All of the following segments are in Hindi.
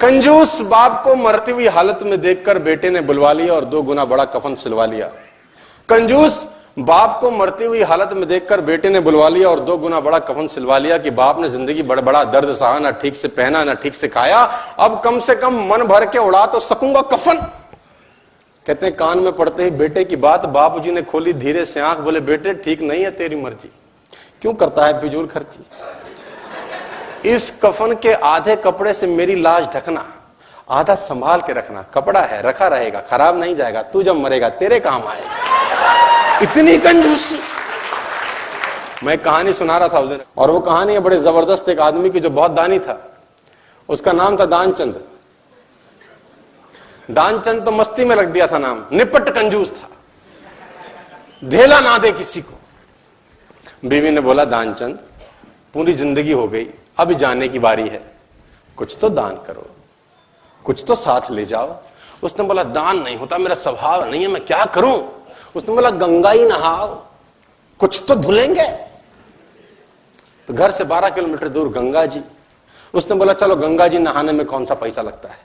कंजूस बाप को मरती हुई हालत में देखकर बेटे ने बुलवा लिया और 2 गुना बड़ा कफन सिलवा लिया। कंजूस बाप को मरती हुई हालत में देखकर बेटे ने बुलवा लिया और 2 गुना बड़ा कफन सिलवा लिया कि बाप ने जिंदगी बड़ा बड़ा दर्द सहा, ना ठीक से पहना ना ठीक से खाया, अब कम से कम मन भर के उड़ा तो सकूंगा कफन। कहते हैं कान में पड़ते ही बेटे की बात बापूजी ने खोली धीरे से आंख, बोले बेटे ठीक नहीं है तेरी मर्जी, क्यों करता है फिजूल खर्ची। इस कफन के आधे कपड़े से मेरी लाश ढकना, आधा संभाल के रखना, कपड़ा है रखा रहेगा, खराब नहीं जाएगा, तू जब मरेगा तेरे काम आएगा। इतनी कंजूसी। मैं कहानी सुना रहा था उस दिन, और वो कहानी है बड़े जबरदस्त एक आदमी की जो बहुत दानी था। उसका नाम था दानचंद। दानचंद तो मस्ती में रख दिया था नाम, निपट कंजूस था, धेला ना दे किसी को। बीवी ने बोला दानचंद पूरी जिंदगी हो गई, अब जाने की बारी है, कुछ तो दान करो, कुछ तो साथ ले जाओ। उसने बोला दान नहीं होता, मेरा स्वभाव नहीं है, मैं क्या करूं। उसने बोला गंगा ही नहाओ, कुछ तो धुलेंगे। तो घर से 12 किलोमीटर दूर गंगा जी। उसने बोला चलो गंगा जी नहाने में कौन सा पैसा लगता है।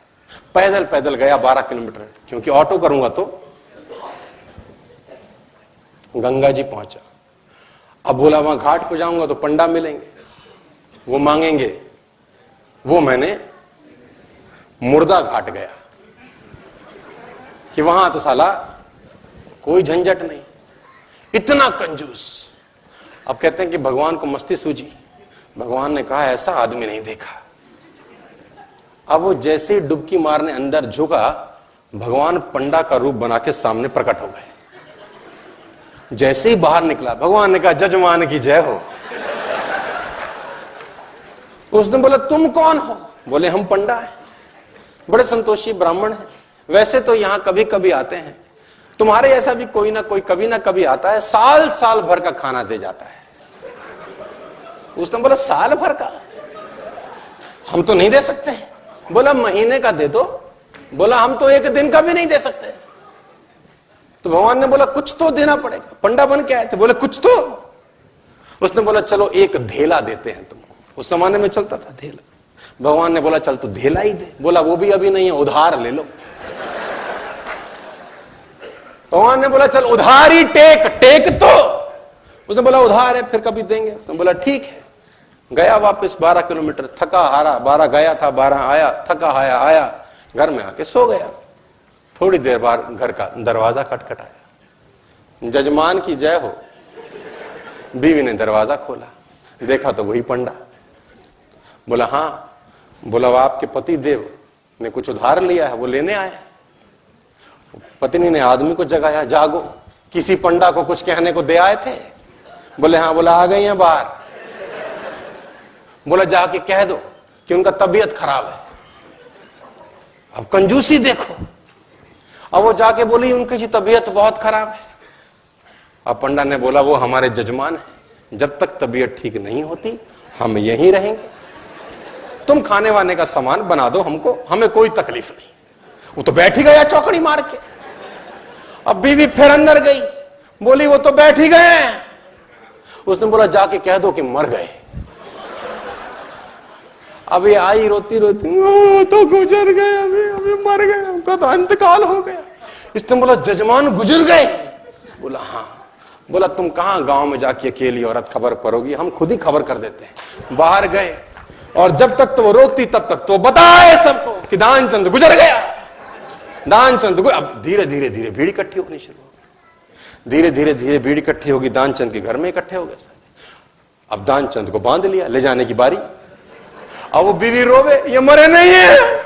पैदल पैदल गया 12 किलोमीटर, क्योंकि ऑटो करूंगा तो। गंगा जी पहुंचा। अब बोला वहां घाट पे जाऊंगा तो पंडा मिलेंगे, वो मांगेंगे। वो मैंने मुर्दा घाट गया कि वहां तो साला कोई झंझट नहीं, इतना कंजूस। अब कहते हैं कि भगवान को मस्ती सूझी। भगवान ने कहा ऐसा आदमी नहीं देखा। अब वो जैसे ही डुबकी मारने अंदर झुका, भगवान पंडा का रूप बना के सामने प्रकट हो गए। जैसे ही बाहर निकला, भगवान ने कहा जजमान की जय हो। उसने बोला तुम कौन हो। बोले हम पंडा हैं, बड़े संतोषी ब्राह्मण हैं, वैसे तो यहां कभी कभी आते हैं, तुम्हारे ऐसा भी कोई ना कोई कभी ना कभी आता है, साल साल भर का खाना दे जाता है। उसने बोला साल भर का हम तो नहीं दे सकते। बोला महीने का दे दो। बोला हम तो 1 दिन का भी नहीं दे सकते। तो भगवान ने बोला कुछ तो देना पड़ेगा, पंडा बन के आए थे, बोले कुछ तो। उसने बोला चलो 1 धेला देते हैं तुमको। उस जमाने में चलता था धेला। भगवान ने बोला चल तू धेला ही दे। बोला वो भी अभी नहीं है, उधार ले लो। भगवान ने बोला चल उधार ही टेक, टेक तो। उसने बोला उधार है फिर कभी देंगे। तो बोला ठीक है। गया वापस 12 किलोमीटर, थका हारा, 12 गया था 12 आया, थका हाया आया, घर में आके सो गया। थोड़ी देर बाद घर का दरवाजा खटखटाया, जजमान की जय हो। बीवी ने दरवाजा खोला, देखा तो वही पंडा। बोला हाँ। बोला वो आपके पति देव ने कुछ उधार लिया है, वो लेने आए। पत्नी ने आदमी को जगाया, जागो, किसी पंडा को कुछ कहने को दे आए थे। बोले हाँ। बोला आ गई हैं बाहर। बोला जाके कह दो कि उनका तबीयत खराब है। अब कंजूसी देखो। अब वो जाके बोली उनकी तबीयत बहुत खराब है। अब पंडा ने बोला वो हमारे जजमान है, जब तक तबीयत ठीक नहीं होती हम यहीं रहेंगे, तुम खाने वाने का सामान बना दो हमको, हमें कोई तकलीफ नहीं। वो तो बैठ ही गया चौकड़ी मार के। अब बीवी फिर अंदर गई, बोली वो तो बैठ ही गए। उसने बोला जाके कह दो कि मर गए। अब ये आई रोती रोती, तो गुजर गए, अभी मर गए, उनका तो इंतकाल हो गया। इसने बोला जजमान गुजर गए। बोला हाँ। बोला तुम कहां गांव में जाके अकेली औरत खबर परोगी, हम खुद ही खबर कर देते हैं। बाहर गए और जब तक तो वो रोकती तब तक तो बताए सबको कि दानचंद गुजर गया, दानचंद। अब धीरे धीरे धीरे भीड़ इकट्ठी होनी शुरू हो गई। धीरे धीरे धीरे भीड़ इकट्ठी होगी, दानचंद के घर में इकट्ठे हो गए सारे। अब दानचंद को बांध लिया, ले जाने की बारी। अब वो बीवी रोवे, ये मरे नहीं है।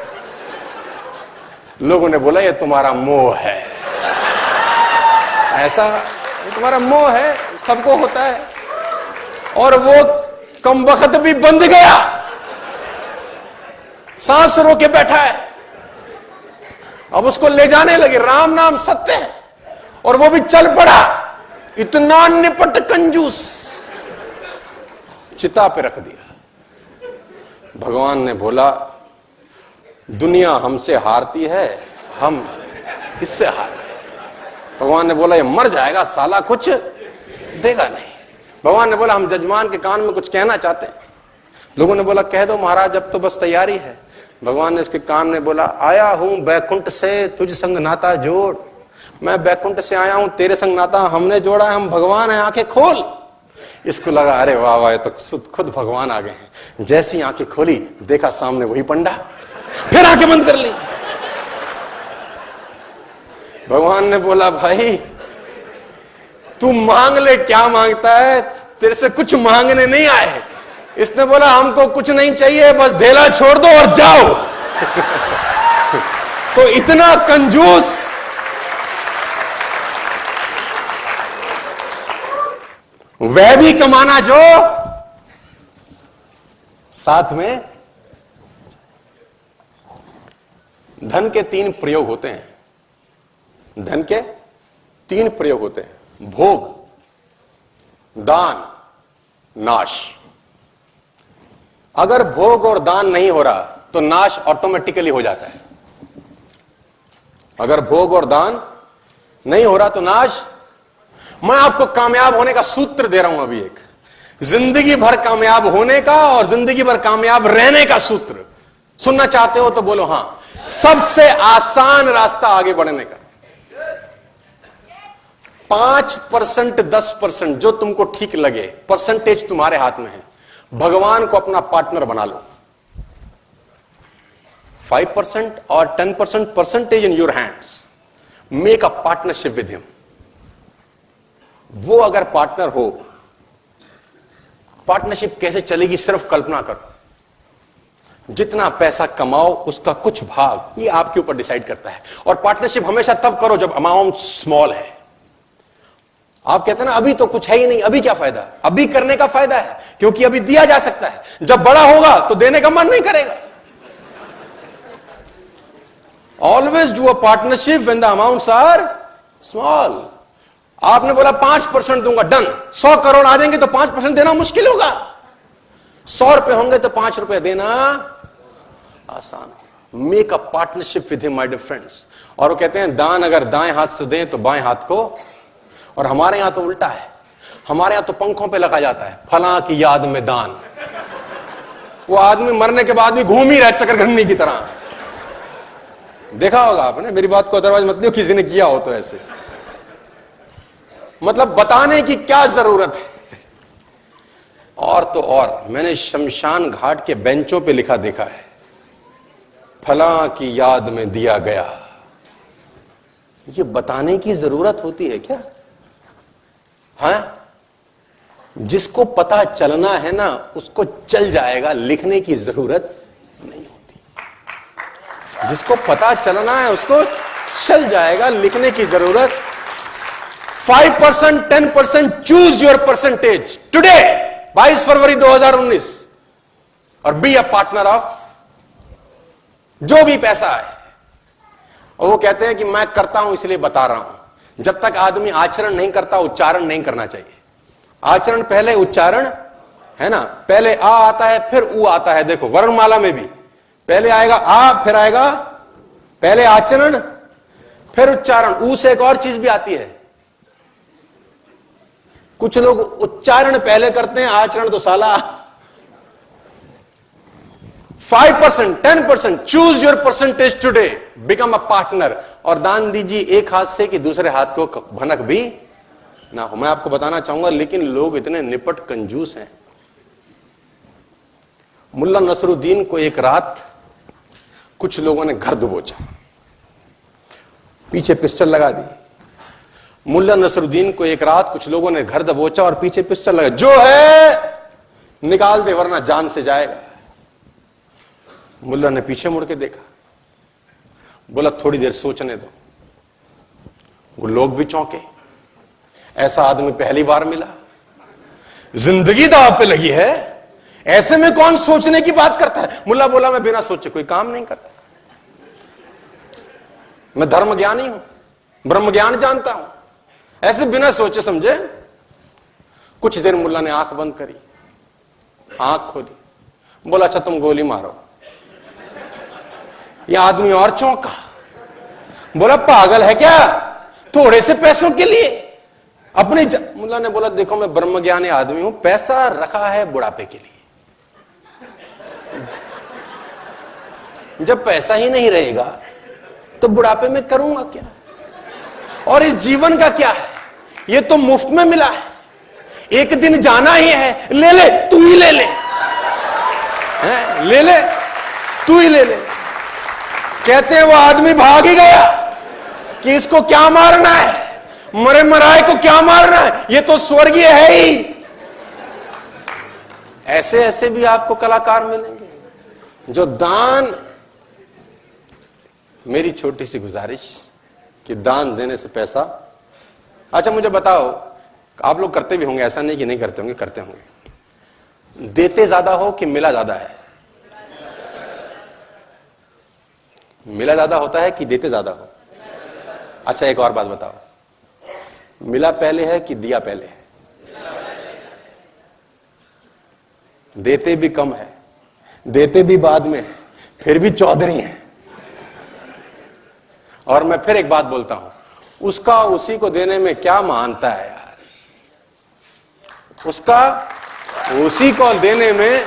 लोगों ने बोला ये तुम्हारा मोह है, ऐसा तुम्हारा मोह है, सबको होता है। और वो कम वक्त भी बंध गया, सांस रोके बैठा है। अब उसको ले जाने लगे, राम नाम सत्य है, और वो भी चल पड़ा। इतना निपट कंजूस, चिता पे रख दिया। भगवान ने बोला दुनिया हमसे हारती है, हम इससे हार गए। भगवान ने बोला ये मर जाएगा साला, कुछ देगा नहीं। भगवान ने बोला हम जजमान के कान में कुछ कहना चाहते हैं। लोगों ने बोला कह दो महाराज, अब तो बस तैयारी है। भगवान ने उसके कान में बोला, आया हूं बैकुंठ से तुझ संग नाता जोड़। मैं बैकुंठ से आया हूं, तेरे संग नाता हमने जोड़ा है, हम भगवान हैं, आंखें खोल। इसको लगा अरे वाह वाह, ये तो खुद भगवान आ गए हैं। जैसी आंखें खोली, देखा सामने वही पंडा, फिर आंखें बंद कर ली। भगवान ने बोला, भाई तू मांग ले, क्या मांगता है, तेरे से कुछ मांगने नहीं आए। इसने बोला, हमको कुछ नहीं चाहिए, बस ढेला छोड़ दो और जाओ। तो इतना कंजूस, वह भी कमाना जो साथ में। धन के 3 प्रयोग होते हैं। धन के 3 प्रयोग होते हैं, भोग, दान, नाश। अगर भोग और दान नहीं हो रहा तो नाश ऑटोमेटिकली हो जाता है। अगर भोग और दान नहीं हो रहा तो नाश। मैं आपको कामयाब होने का सूत्र दे रहा हूं अभी, एक जिंदगी भर कामयाब होने का और जिंदगी भर कामयाब रहने का सूत्र। सुनना चाहते हो तो बोलो हां। सबसे आसान रास्ता आगे बढ़ने का, 5% 10% जो तुमको ठीक लगे, परसेंटेज तुम्हारे हाथ में है। भगवान को अपना पार्टनर बना लो। 5% और 10% percentage in your hands. Make a partnership with him. वो अगर पार्टनर हो, पार्टनरशिप कैसे चलेगी सिर्फ कल्पना करो। जितना पैसा कमाओ उसका कुछ भाग ये आपके ऊपर डिसाइड करता है। और पार्टनरशिप हमेशा तब करो जब अमाउंट स्मॉल है। आप कहते हैं ना अभी तो कुछ है ही नहीं, अभी क्या फायदा। अभी करने का फायदा है क्योंकि अभी दिया जा सकता है। जब बड़ा होगा तो देने का मन नहीं करेगा। Always do a partnership when the amounts are small. आपने बोला 5% दूंगा, डन। 100 करोड़ आ जाएंगे तो 5% देना मुश्किल होगा। 100 रुपए होंगे तो 5 रुपए देना आसान। Make a partnership with him my dear friends. और वो कहते हैं दान अगर दाएं हाथ से दें तो बाएं हाथ को। और हमारे यहां तो उल्टा है। हमारे यहां तो पंखों पे लगा जाता है, फलां की याद में दान। वो आदमी मरने के बाद भी घूम ही रहा है चक्रघंटी की तरह। देखा होगा आपने, मेरी बात को अदरवाइज मत लियो, किसी ने किया हो तो ऐसे। मतलब बताने की क्या जरूरत है। और तो और मैंने शमशान घाट के बेंचों पे लिखा देखा है, फलां की याद में दिया गया। ये बताने की जरूरत होती है क्या? हाँ, जिसको पता चलना है ना उसको चल जाएगा, लिखने की जरूरत नहीं होती। जिसको पता चलना है उसको चल जाएगा, लिखने की जरूरत। 5% 10% चूज योर परसेंटेज टुडे 22 फरवरी 2019 और बी अ पार्टनर ऑफ जो भी पैसा है। और वो कहते हैं कि मैं करता हूं इसलिए बता रहा हूं। जब तक आदमी आचरण नहीं करता उच्चारण नहीं करना चाहिए। आचरण पहले उच्चारण है ना। पहले आ आता है फिर ऊ आता है। देखो वर्णमाला में भी पहले आएगा आ फिर आएगा, पहले आचरण फिर उच्चारण। ऊ से एक और चीज भी आती है। कुछ लोग उच्चारण पहले करते हैं, आचरण तो साला। 5% 10% choose your percentage today, become a partner. और दान दीजिए एक हाथ से कि दूसरे हाथ को भनक भी ना हो। मैं आपको बताना चाहूंगा, लेकिन लोग इतने निपट कंजूस हैं। मुल्ला नसरुद्दीन को एक रात कुछ लोगों ने घर दबोचा, पीछे पिस्टल लगा दी। मुल्ला नसरुद्दीन को एक रात कुछ लोगों ने घर दबोचा और पीछे पिस्टल लगा, जो है निकाल दे वरना जान से जाएगा। मुल्ला ने पीछे मुड़ के देखा, बोला थोड़ी देर सोचने दो। वो लोग भी चौंके, ऐसा आदमी पहली बार मिला, जिंदगी दांव पे लगी है, ऐसे में कौन सोचने की बात करता है। मुल्ला बोला मैं बिना सोचे कोई काम नहीं करता, मैं धर्म ज्ञानी हूं, ब्रह्म ज्ञान जानता हूं, ऐसे बिना सोचे समझे। कुछ देर मुल्ला ने आंख बंद करी, आंख खोली, बोला अच्छा तुम गोली मारो। यह आदमी और चौंका, बोला पागल है क्या, थोड़े से पैसों के लिए अपने मुल्ला ने बोला देखो मैं ब्रह्मज्ञानी आदमी हूं, पैसा रखा है बुढ़ापे के लिए। जब पैसा ही नहीं रहेगा तो बुढ़ापे में करूंगा क्या? और इस जीवन का क्या है? ये तो मुफ्त में मिला है, एक दिन जाना ही है। ले ले, तू ही ले ले, ले ले, तू ही ले ले। कहते हैं वो आदमी भाग ही गया कि इसको क्या मारना है, मरे मराए को क्या मारना है, ये तो स्वर्गीय है ही। ऐसे ऐसे भी आपको कलाकार मिलेंगे जो दान, मेरी छोटी सी गुजारिश कि दान देने से पैसा। अच्छा मुझे बताओ, आप लोग करते भी होंगे, ऐसा नहीं कि नहीं करते होंगे, करते होंगे। देते ज्यादा हो कि मिला ज्यादा है? मिला ज्यादा होता है कि देते ज्यादा हो? अच्छा एक और बात बताओ, मिला पहले है कि दिया पहले है? देते भी कम है, देते भी बाद में है, फिर भी चौधरी है। और मैं फिर एक बात बोलता हूं, उसका उसी को देने में क्या महानता है यार? उसका उसी को देने में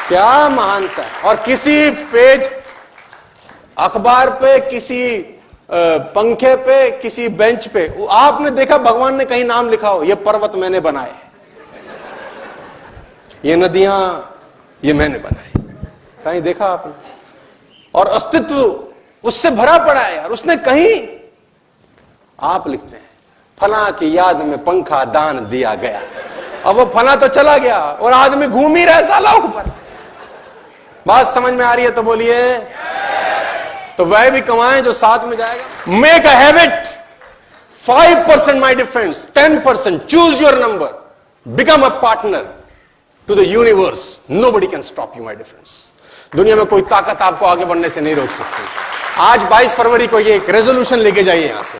क्या महानता है? और किसी पेज अखबार पे, किसी पंखे पे, किसी बेंच पे आपने देखा भगवान ने कहीं नाम लिखा हो, ये पर्वत मैंने बनाए, ये नदियां ये मैंने बनाई? कहीं देखा आपने? और अस्तित्व उससे भरा पड़ा है यार। उसने कहीं, आप लिखते हैं फला की याद में पंखा दान दिया गया, अब वो फला तो चला गया और आदमी घूम ही रहा साला ऊपर। बात समझ में आ रही है तो बोलिए। तो वह भी कमाएं जो साथ में जाएगा। Make a habit, 5% my difference, 10%, choose your number, become a partner to the universe, nobody can stop you my difference. दुनिया में कोई ताकत आपको आगे बढ़ने से नहीं रोक सकती। आज 22 फरवरी को ये एक रेजोल्यूशन लेके जाइए यहां से।